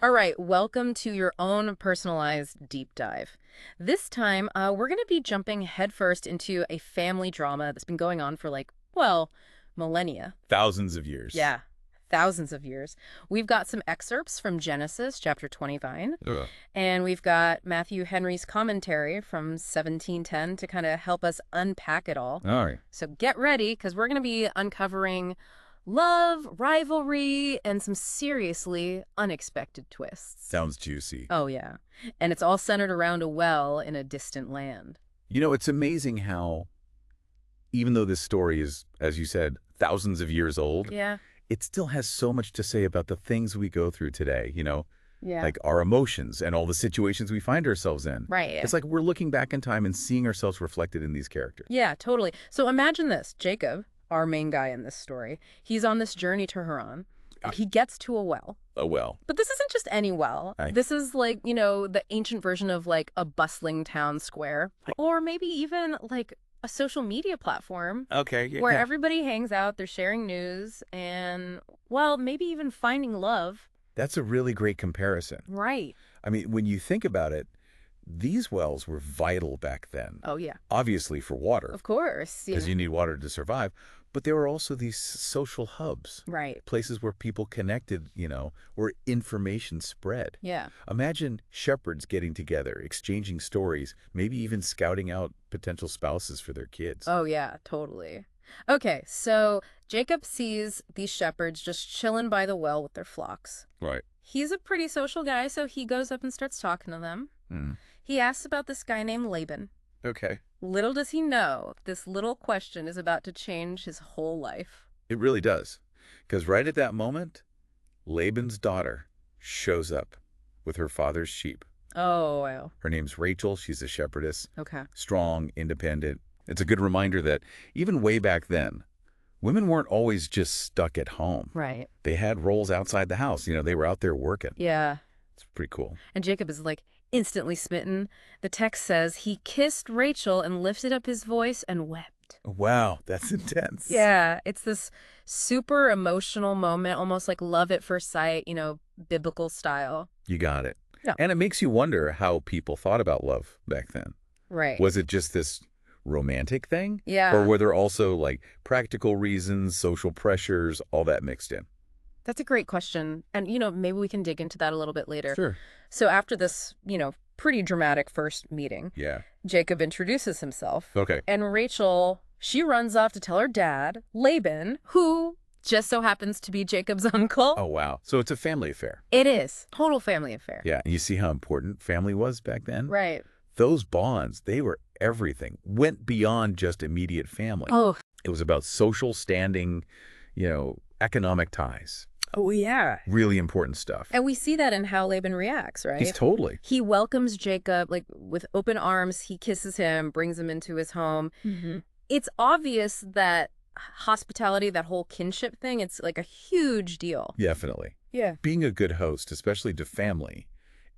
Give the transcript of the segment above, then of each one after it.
All right, welcome to your own personalized deep dive. This time, we're going to be jumping headfirst into a family drama that's been going on for well, millennia. Thousands of years. Yeah, thousands of years. We've got some excerpts from Genesis chapter 29, Ugh. and we've got Matthew Henry's commentary from 1710 to kind of help us unpack it all. All right. So get ready, because we're going to be uncovering love, rivalry, and some seriously unexpected twists. Sounds juicy. Oh, yeah. And it's all centered around a well in a distant land. You know, it's amazing how, even though this story is, as you said, thousands of years old, Yeah. it still has so much to say about the things we go through today, Yeah. like our emotions and all the situations we find ourselves in. Right. It's like we're looking back in time and seeing ourselves reflected in these characters. Yeah, totally. So imagine this. Jacob, our main guy in this story, he's on this journey to Haran. He gets to a well. Oh, well. But this isn't just any well. This is the ancient version of a bustling town square. Or maybe even a social media platform. Okay. Where everybody hangs out, they're sharing news, and, well, maybe even finding love. That's a really great comparison. Right. I mean, when you think about it, these wells were vital back then. Oh, yeah. Obviously for water. Of course. Because you need water to survive. But there were also these social hubs. Right. Places where people connected, where information spread. Yeah. Imagine shepherds getting together, exchanging stories, maybe even scouting out potential spouses for their kids. Oh, yeah, totally. Okay, so Jacob sees these shepherds just chilling by the well with their flocks. Right. He's a pretty social guy, so he goes up and starts talking to them. He asks about this guy named Laban. Okay. Little does he know, this little question is about to change his whole life. It really does. Because right at that moment, Laban's daughter shows up with her father's sheep. Oh, wow. Her name's Rachel. She's a shepherdess. Okay. Strong, independent. It's a good reminder that even way back then, women weren't always just stuck at home. Right. They had roles outside the house. They were out there working. Yeah. It's pretty cool. And Jacob is instantly smitten. The text says he kissed Rachel and lifted up his voice and wept. Wow, that's intense. Yeah, it's this super emotional moment, almost like love at first sight, biblical style. You got it. Yeah. And it makes you wonder how people thought about love back then. Right. Was it just this romantic thing? Yeah. Or were there also practical reasons, social pressures, all that mixed in? That's a great question. And, maybe we can dig into that a little bit later. Sure. So after this, pretty dramatic first meeting, Yeah. Jacob introduces himself. Okay. And Rachel, she runs off to tell her dad, Laban, who just so happens to be Jacob's uncle. Oh, wow. So it's a family affair. It is. Total family affair. Yeah. You see how important family was back then? Right. Those bonds, they were everything. Went beyond just immediate family. Oh. It was about social standing, economic ties. Oh, yeah. Really important stuff. And we see that in how Laban reacts, right? He's totally. He welcomes Jacob, with open arms. He kisses him, brings him into his home. Mm-hmm. It's obvious that hospitality, that whole kinship thing, it's a huge deal. Definitely. Yeah. Being a good host, especially to family,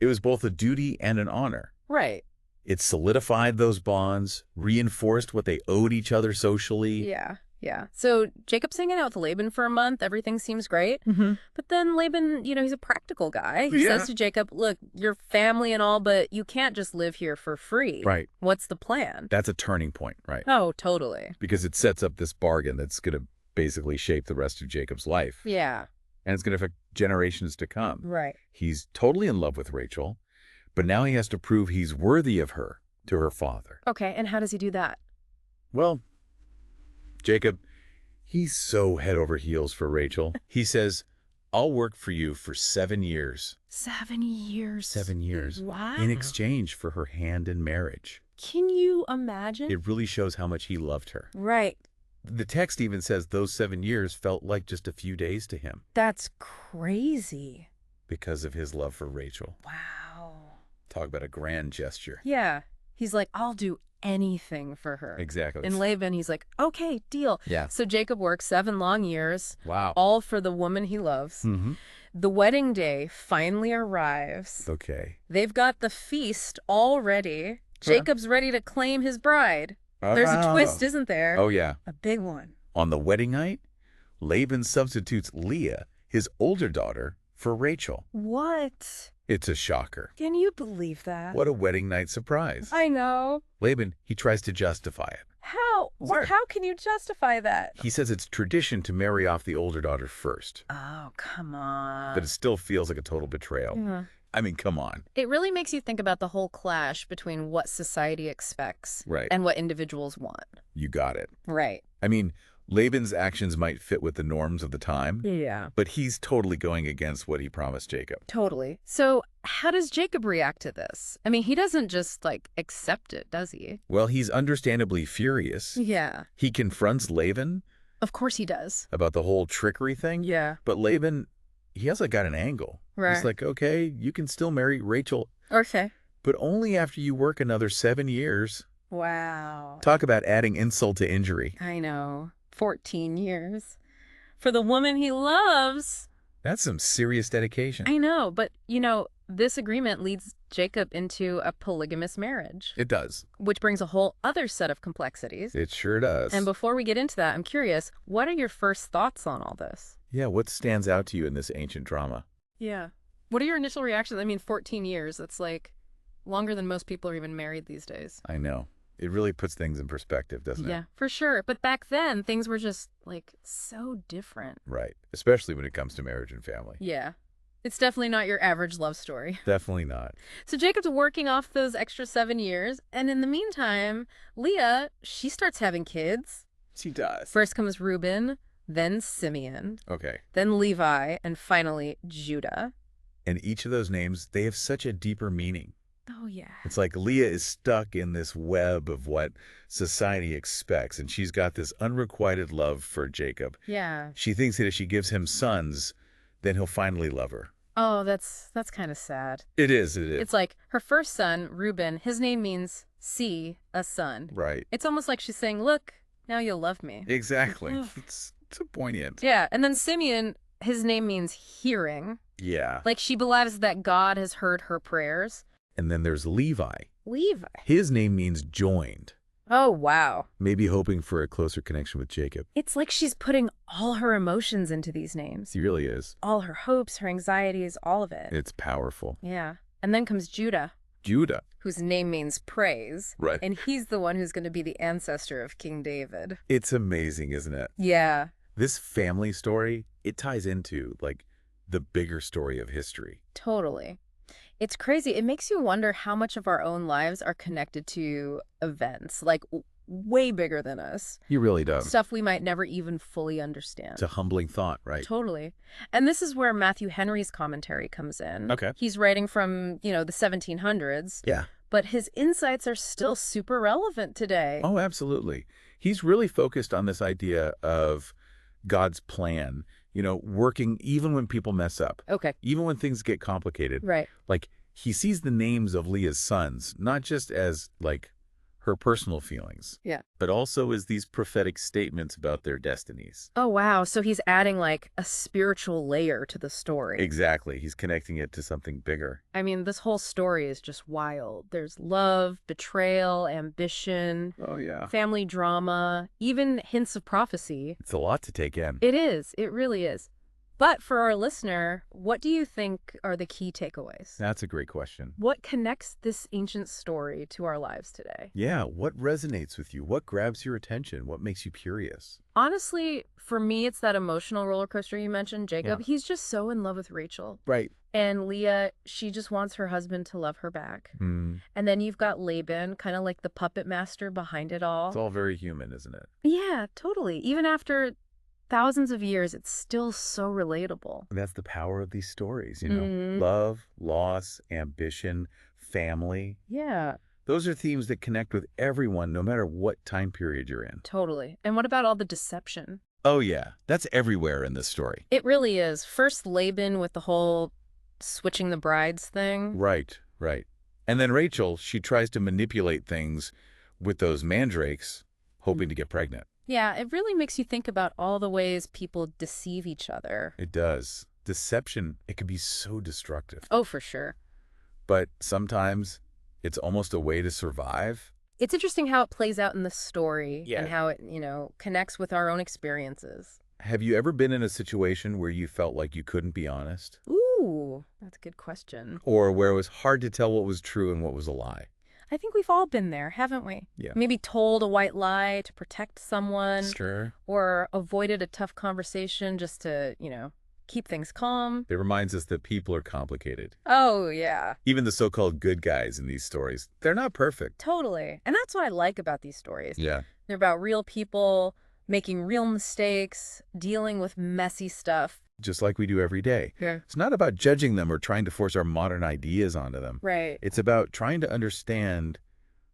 it was both a duty and an honor. Right. It solidified those bonds, reinforced what they owed each other socially. Yeah. Yeah. So Jacob's hanging out with Laban for a month. Everything seems great. Mm-hmm. But then Laban, he's a practical guy. He Yeah. says to Jacob, look, you're family and all, but you can't just live here for free. Right. What's the plan? That's a turning point, right? Oh, totally. Because it sets up this bargain that's going to basically shape the rest of Jacob's life. Yeah. And it's going to affect generations to come. Right. He's totally in love with Rachel, but now he has to prove he's worthy of her to her father. Okay. And how does he do that? Well, Jacob, he's so head over heels for Rachel. He says, I'll work for you for 7 years. 7 years. 7 years. Wow. In exchange for her hand in marriage. Can you imagine? It really shows how much he loved her. Right. The text even says those 7 years felt like just a few days to him That's crazy. because of his love for Rachel. Wow. Talk about a grand gesture. Yeah. He's like, I'll do anything for her. Exactly. And Laban, he's like, okay, deal. Yeah. So Jacob works 7 long years, Wow. all for the woman he loves. Mm-hmm. The wedding day finally arrives. Okay. They've got the feast all ready. Jacob's ready to claim his bride. There's a Oh. twist, isn't there? Oh, yeah. A big one. On the wedding night, Laban substitutes Leah, his older daughter, for Rachel. What? It's a shocker. Can you believe that? What a wedding night surprise. I know. Laban, he tries to justify it. How? What? How can you justify that? He says it's tradition to marry off the older daughter first, Oh, come on. but it still feels like a total betrayal. Yeah. I mean, come on. It really makes you think about the whole clash between what society expects Right. and what individuals want. You got it. Right. I mean, Laban's actions might fit with the norms of the time, Yeah. but he's totally going against what he promised Jacob. Totally. So how does Jacob react to this? I mean, he doesn't just, accept it, does he? Well, he's understandably furious. Yeah. He confronts Laban Of course he does. about the whole trickery thing. Yeah. But Laban, he hasn't got an angle. Right. He's like, okay, you can still marry Rachel, Okay. but only after you work another 7 years. Wow. Talk about adding insult to injury. I know. 14 years. For the woman he loves. That's some serious dedication. I know, but, this agreement leads Jacob into a polygamous marriage, It does. which brings a whole other set of complexities. It sure does. And before we get into that, I'm curious, what are your first thoughts on all this? Yeah, what stands out to you in this ancient drama? Yeah. What are your initial reactions? I mean, 14 years, that's longer than most people are even married these days. I know. It really puts things in perspective, doesn't it? Yeah, for sure. But back then, things were just, so different. Right. Especially when it comes to marriage and family. Yeah. It's definitely not your average love story. Definitely not. So Jacob's working off those extra 7 years, and in the meantime, Leah, she starts having kids. She does. First comes Reuben, then Simeon, Okay. then Levi, and finally Judah. And each of those names, they have such a deeper meaning. Oh, yeah. It's like Leah is stuck in this web of what society expects, and she's got this unrequited love for Jacob. Yeah. She thinks that if she gives him sons, then he'll finally love her. Oh, that's kind of sad. It is. It's like her first son, Reuben, his name means see, a son. Right. It's almost like she's saying, look, now you'll love me. Exactly. Ugh. It's so poignant. Yeah. And then Simeon, his name means hearing. Yeah. Like she believes that God has heard her prayers. And then there's Levi. Levi. His name means joined, Oh, wow. maybe hoping for a closer connection with Jacob. It's like she's putting all her emotions into these names. He really is. All her hopes, her anxieties, all of it. It's powerful. Yeah. And then comes Judah, Judah. whose name means praise. Right. And he's the one who's going to be the ancestor of King David. It's amazing, isn't it? Yeah. This family story, it ties into, the bigger story of history. Totally. It's crazy. It makes you wonder how much of our own lives are connected to events, way bigger than us. He really does. Stuff we might never even fully understand. It's a humbling thought, right? Totally. And this is where Matthew Henry's commentary comes in. Okay. He's writing from, the 1700s, Yeah. but his insights are still super relevant today. Oh, absolutely. He's really focused on this idea of God's plan, working even when people mess up, Okay. even when things get complicated. Right. He sees the names of Leah's sons, not just as, her personal feelings, Yeah. but also as these prophetic statements about their destinies. Oh, wow. So he's adding a spiritual layer to the story. Exactly. He's connecting it to something bigger. I mean, this whole story is just wild. There's love, betrayal, ambition, Oh, yeah. family drama, even hints of prophecy. It's a lot to take in. It is. It really is. But for our listener, what do you think are the key takeaways? That's a great question. What connects this ancient story to our lives today? Yeah, what resonates with you? What grabs your attention? What makes you curious? Honestly, for me, it's that emotional roller coaster you mentioned, Jacob. Yeah. He's just so in love with Rachel. Right. And Leah, she just wants her husband to love her back. And then you've got Laban, kind of like the puppet master behind it all. It's all very human, isn't it? Yeah, totally. Even after thousands of years, it's still so relatable. That's the power of these stories, Mhm. Love, loss, ambition, family. Yeah, Those are themes that connect with everyone, no matter what time period you're in. totally. And what about all the deception? Oh, yeah. That's everywhere in this story. It really is. First, Laban with the whole switching the brides thing. Right, right. And then Rachel, she tries to manipulate things with those mandrakes, hoping to get pregnant. Yeah, it really makes you think about all the ways people deceive each other. It does. Deception, it can be so destructive. Oh, for sure. But sometimes it's almost a way to survive. It's interesting how it plays out in the story Yeah. and how it, connects with our own experiences. Have you ever been in a situation where you felt like you couldn't be honest? Ooh, Ooh, that's a good question. Or where it was hard to tell what was true and what was a lie. I think we've all been there, haven't we? Yeah. Maybe told a white lie to protect someone, Sure. or avoided a tough conversation just to, keep things calm. It reminds us that people are complicated. Oh, yeah. Even the so-called good guys in these stories, they're not perfect. Totally. And that's what I like about these stories. Yeah. They're about real people making real mistakes, dealing with messy stuff. Just like we do every day. Yeah. It's not about judging them or trying to force our modern ideas onto them. Right. It's about trying to understand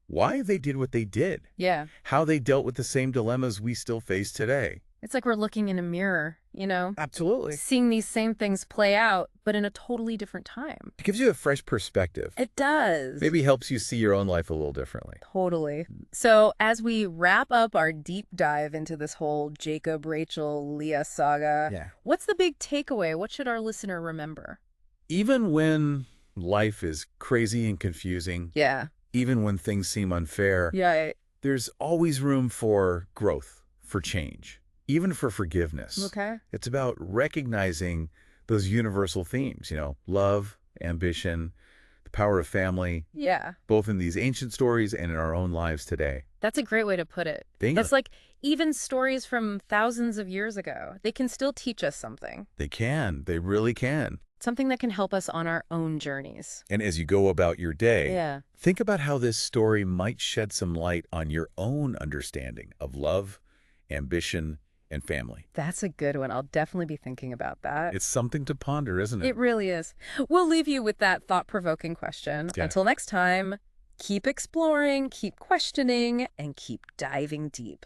why they did what they did. Yeah. How they dealt with the same dilemmas we still face today. It's like we're looking in a mirror, Absolutely. seeing these same things play out, but in a totally different time. It gives you a fresh perspective. It does. Maybe helps you see your own life a little differently. Totally. So as we wrap up our deep dive into this whole Jacob, Rachel, Leah saga, what's the big takeaway? What should our listener remember? Even when life is crazy and confusing, Yeah. even when things seem unfair, Yeah. there's always room for growth, for change, even for forgiveness. Okay. It's about recognizing those universal themes, love, ambition, the power of family, Yeah. both in these ancient stories and in our own lives today. That's a great way to put it. Bingo. That's like even stories from thousands of years ago. They can still teach us something. They can. They really can. Something that can help us on our own journeys. And as you go about your day, Yeah. think about how this story might shed some light on your own understanding of love, ambition, and family. That's a good one. I'll definitely be thinking about that. It's something to ponder, isn't it? It really is. We'll leave you with that thought-provoking question. Yeah. Until next time, keep exploring, keep questioning, and keep diving deep.